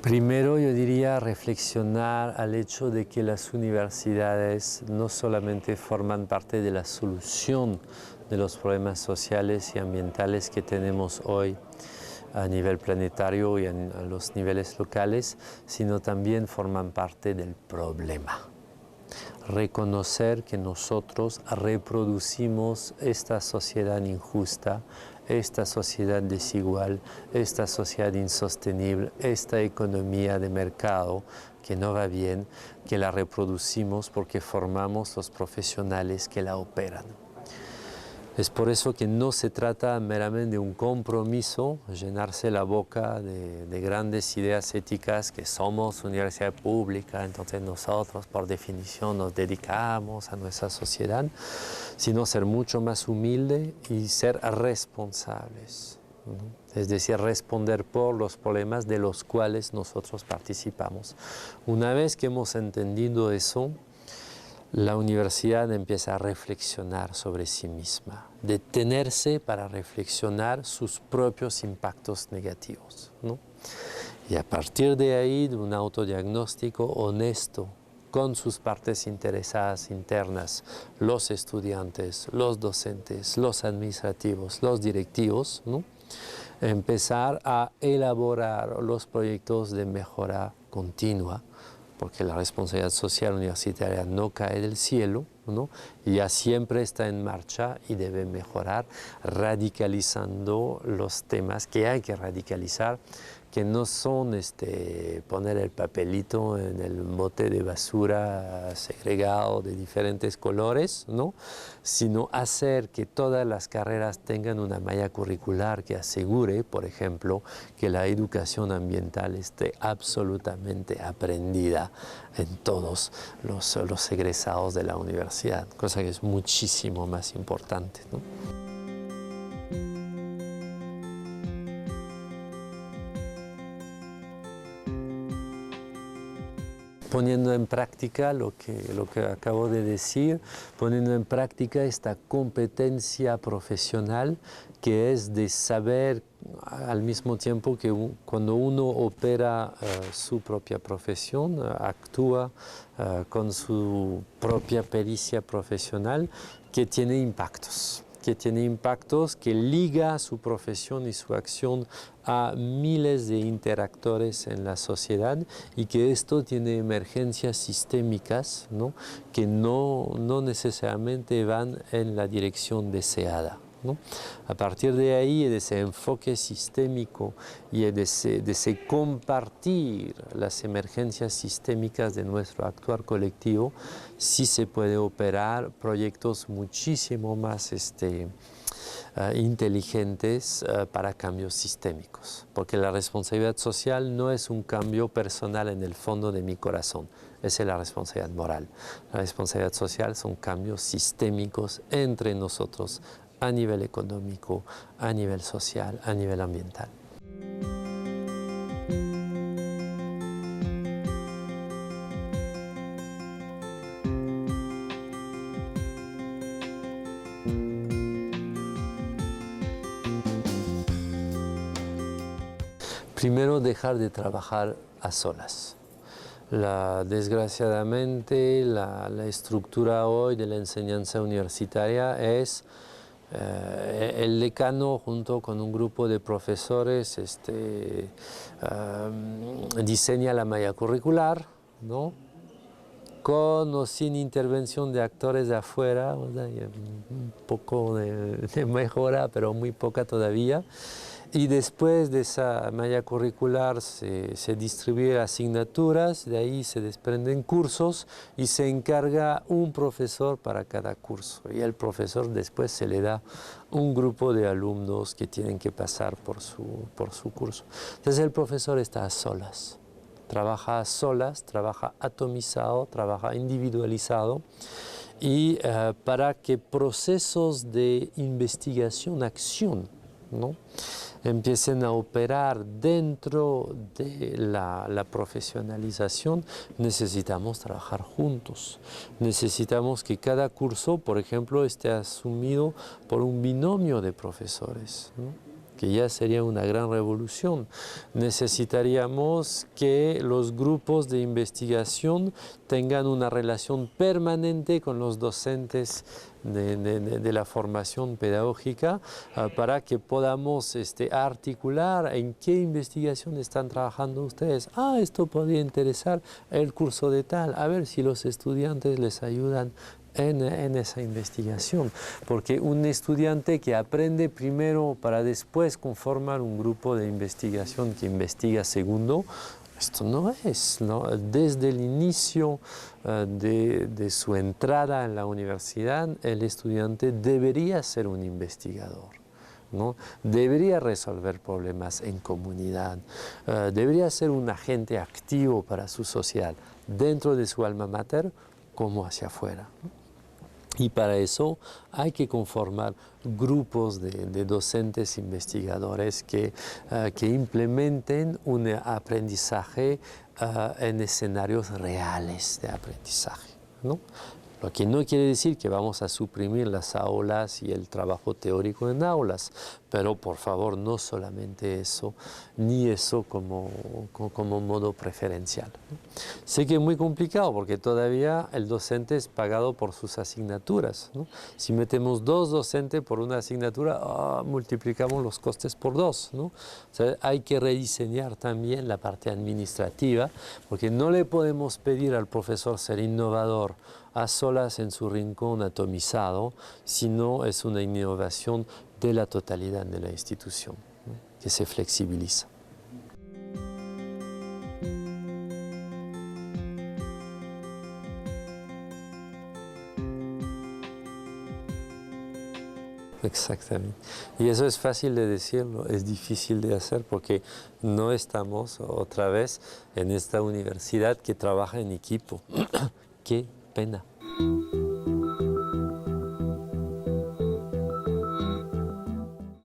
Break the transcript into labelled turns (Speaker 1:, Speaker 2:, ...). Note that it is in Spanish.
Speaker 1: Primero yo diría reflexionar al hecho de que las universidades no solamente forman parte de la solución de los problemas sociales y ambientales que tenemos hoy a nivel planetario y a los niveles locales, sino también forman parte del problema. Reconocer que nosotros reproducimos esta sociedad injusta, esta sociedad desigual, esta sociedad insostenible, esta economía de mercado que no va bien, que la reproducimos porque formamos los profesionales que la operan. Es por eso que no se trata meramente de un compromiso, llenarse la boca de grandes ideas éticas que somos universidad pública, entonces nosotros por definición nos dedicamos a nuestra sociedad, sino ser mucho más humilde y ser responsables, ¿no? Es decir, responder por los problemas de los cuales nosotros participamos. Una vez que hemos entendido eso, la universidad empieza a reflexionar sobre sí misma, detenerse para reflexionar sus propios impactos negativos, ¿no? Y a partir de ahí, de un autodiagnóstico honesto con sus partes interesadas internas, los estudiantes, los docentes, los administrativos, los directivos, ¿no? Empezar a elaborar los proyectos de mejora continua, porque la responsabilidad social universitaria no cae del cielo, ¿no? Y ya siempre está en marcha y debe mejorar radicalizando los temas que hay que radicalizar, que no son poner el papelito en el bote de basura segregado de diferentes colores, ¿no? Sino hacer que todas las carreras tengan una malla curricular que asegure, por ejemplo, que la educación ambiental esté absolutamente aprendida en todos los egresados de la universidad, cosa que es muchísimo más importante, ¿no? Poniendo en práctica lo que acabo de decir, poniendo en práctica esta competencia profesional que es de saber al mismo tiempo que cuando uno opera su propia profesión, actúa con su propia pericia profesional, que tiene impactos. Que liga su profesión y su acción a miles de interactores en la sociedad y que esto tiene emergencias sistémicas, ¿no? Que no necesariamente van en la dirección deseada, ¿no? A partir de ahí, de ese enfoque sistémico y de ese compartir las emergencias sistémicas de nuestro actuar colectivo, sí se puede operar proyectos muchísimo más inteligentes para cambios sistémicos, porque la responsabilidad social no es un cambio personal en el fondo de mi corazón, esa es la responsabilidad moral. La responsabilidad social son cambios sistémicos entre nosotros a nivel económico, a nivel social, a nivel ambiental. Primero, dejar de trabajar a solas. Desgraciadamente, la estructura hoy de la enseñanza universitaria es el decano junto con un grupo de profesores diseña la malla curricular, ¿no? Con o sin intervención de actores de afuera, o sea, un poco de mejora, pero muy poca todavía. Y después de esa malla curricular se distribuye asignaturas, de ahí se desprenden cursos y se encarga un profesor para cada curso. Y al profesor después se le da un grupo de alumnos que tienen que pasar por su curso. Entonces el profesor está a solas. Trabaja a solas, trabaja atomizado, trabaja individualizado y para que procesos de investigación, acción, ¿no? empiecen a operar dentro de la profesionalización, necesitamos trabajar juntos. Necesitamos que cada curso, por ejemplo, esté asumido por un binomio de profesores, ¿no? que ya sería una gran revolución. Necesitaríamos que los grupos de investigación tengan una relación permanente con los docentes de la formación pedagógica para que podamos articular en qué investigación están trabajando ustedes. Ah, esto podría interesar el curso de tal, a ver si los estudiantes les ayudan en esa investigación, porque un estudiante que aprende primero para después conformar un grupo de investigación que investiga segundo, esto no es, ¿no? Desde el inicio de su entrada en la universidad, el estudiante debería ser un investigador, ¿no? Debería resolver problemas en comunidad, debería ser un agente activo para su sociedad, dentro de su alma mater como hacia afuera, ¿no? Y para eso hay que conformar grupos de docentes investigadores que implementen un aprendizaje en escenarios reales de aprendizaje, ¿no? Lo que no quiere decir que vamos a suprimir las aulas y el trabajo teórico en aulas, pero por favor no solamente eso, ni eso como modo preferencial, ¿no? Sé que es muy complicado porque todavía el docente es pagado por sus asignaturas, ¿no? Si metemos 2 docentes por una asignatura, multiplicamos los costes por 2, ¿no? O sea, hay que rediseñar también la parte administrativa, porque no le podemos pedir al profesor ser innovador a solas en su rincón atomizado, sino es una innovación de la totalidad de la institución, ¿no? Que se flexibiliza. Exactamente. Y eso es fácil de decirlo, es difícil de hacer porque no estamos otra vez en esta universidad que trabaja en equipo. Qué pena.